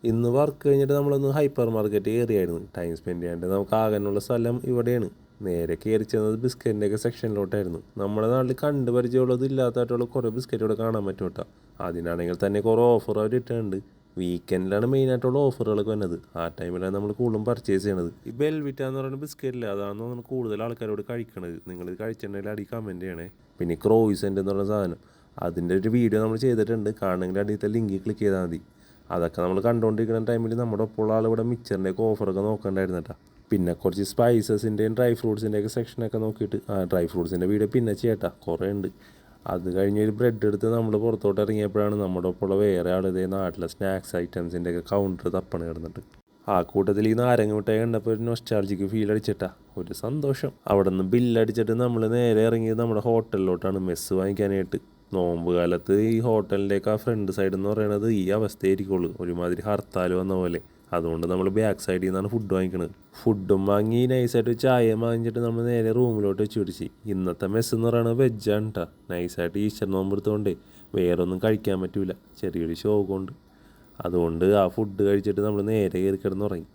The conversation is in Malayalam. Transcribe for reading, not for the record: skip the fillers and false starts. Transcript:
ഇന്ന് വർക്ക് കഴിഞ്ഞിട്ട് നമ്മളൊന്ന് ഹൈപ്പർ മാർക്കറ്റ് കയറിയായിരുന്നു. ടൈം സ്പെൻഡ് ചെയ്യാണ്ട് നമുക്ക് ആകാനുള്ള സ്ഥലം ഇവിടെയാണ്. നേരെ കയറി ചെന്നത് ബിസ്ക്കറ്റിൻ്റെയൊക്കെ സെക്ഷനിലോട്ടായിരുന്നു. നമ്മുടെ നാട്ടിൽ കണ്ട് പരിചയമുള്ളത് ഇല്ലാത്തതായിട്ടുള്ള കുറേ ബിസ്ക്കറ്റ് ഇവിടെ കാണാൻ പറ്റും കേട്ടോ. അതിനാണെങ്കിൽ തന്നെ കുറേ ഓഫർ അവർ ഇട്ടിട്ടുണ്ട്. വീക്കെൻഡിലാണ് മെയിനായിട്ടുള്ള ഓഫറുകളൊക്കെ വന്നത്. ആ ടൈമിലാണ് നമ്മൾ കൂടുതലും പർച്ചേസ് ചെയ്യണത്. ഈ ബെൽവിറ്റ എന്ന് പറയുന്ന ബിസ്ക്കറ്റില്ല, അതാണെന്ന് തോന്നുന്നു കൂടുതൽ ആൾക്കാരോട് കഴിക്കണത്. നിങ്ങളിത് കഴിച്ചിട്ടുണ്ടെങ്കിൽ അടി കമൻറ്റ് ചെയ്യണേ. പിന്നെ ക്രോയിസെൻ്റ് എന്ന് പറഞ്ഞ സാധനം, അതിൻ്റെ ഒരു വീഡിയോ നമ്മൾ ചെയ്തിട്ടുണ്ട്. കാണണമെങ്കിൽ അടിയത്തെ ലിങ്ക് ക്ലിക്ക് ചെയ്താൽ മതി. അതൊക്കെ നമ്മൾ കണ്ടുകൊണ്ടിരിക്കുന്ന ടൈമിൽ നമ്മുടെ ഒപ്പമുള്ള ആൾ ഇവിടെ മിക്സറിൻ്റെയൊക്കെ ഓഫറൊക്കെ നോക്കണ്ടായിരുന്നു കേട്ടോ. പിന്നെ കുറച്ച് സ്പൈസസിൻ്റെയും ഡ്രൈ ഫ്രൂട്ട്സിൻ്റെയൊക്കെ സെക്ഷനൊക്കെ നോക്കിയിട്ട് ഡ്രൈ ഫ്രൂട്ട്സിൻ്റെ വീഡിയോ പിന്നെ ചെയ്യട്ടാ, കുറേ ഉണ്ട്. അത് കഴിഞ്ഞ് ഒരു ബ്രെഡ് എടുത്ത് നമ്മൾ പുറത്തോട്ട് ഇറങ്ങിയപ്പോഴാണ് നമ്മുടെ ഒപ്പമുള്ള വേറെ ആൾ ഇതേ നാട്ടിലെ സ്നാക്സ് ഐറ്റംസിൻ്റെയൊക്കെ കൗണ്ടർ തപ്പണ കിടന്നിട്ട്. ആ കൂട്ടത്തിൽ ഈ നാരങ്ങ മിഠായി കണ്ടപ്പോൾ ഒരു നൊസ്റ്റാൾജിക്ക് ഫീൽ അടിച്ചിട്ടാ, ഒരു സന്തോഷം. അവിടെ നിന്ന് ബില്ലടിച്ചിട്ട് നമ്മൾ നേരെ ഇറങ്ങിയത് നമ്മുടെ ഹോട്ടലിലോട്ടാണ് മെസ്സ് വാങ്ങിക്കാനായിട്ട്. നോമ്പ് കാലത്ത് ഈ ഹോട്ടലിൻ്റെയൊക്കെ ആ ഫ്രണ്ട് സൈഡ് എന്ന് പറയുന്നത് ഈ അവസ്ഥയായിരിക്കുള്ളൂ, ഒരുമാതിരി ഹർത്താൽ വന്ന പോലെ. അതുകൊണ്ട് നമ്മൾ ബാക്ക് സൈഡിൽ നിന്നാണ് ഫുഡ് വാങ്ങിക്കുന്നത്. ഫുഡും വാങ്ങി നൈസായിട്ട് ചായ വാങ്ങിച്ചിട്ട് നമ്മൾ നേരെ റൂമിലോട്ട് വെച്ച് പിടിച്ച്. ഇന്നത്തെ മെസ്സ് എന്ന് പറയുന്നത് വെജാണ് കേട്ടോ. നൈസായിട്ട് ഈസ്റ്റർ നോമ്പ് എടുത്തുകൊണ്ടേ വേറെ ഒന്നും കഴിക്കാൻ പറ്റില്ല, ചെറിയൊരു ഷോക്കുണ്ട്. അതുകൊണ്ട് ആ ഫുഡ് കഴിച്ചിട്ട് നമ്മൾ നേരെ കയറി കിടന്നുറങ്ങി.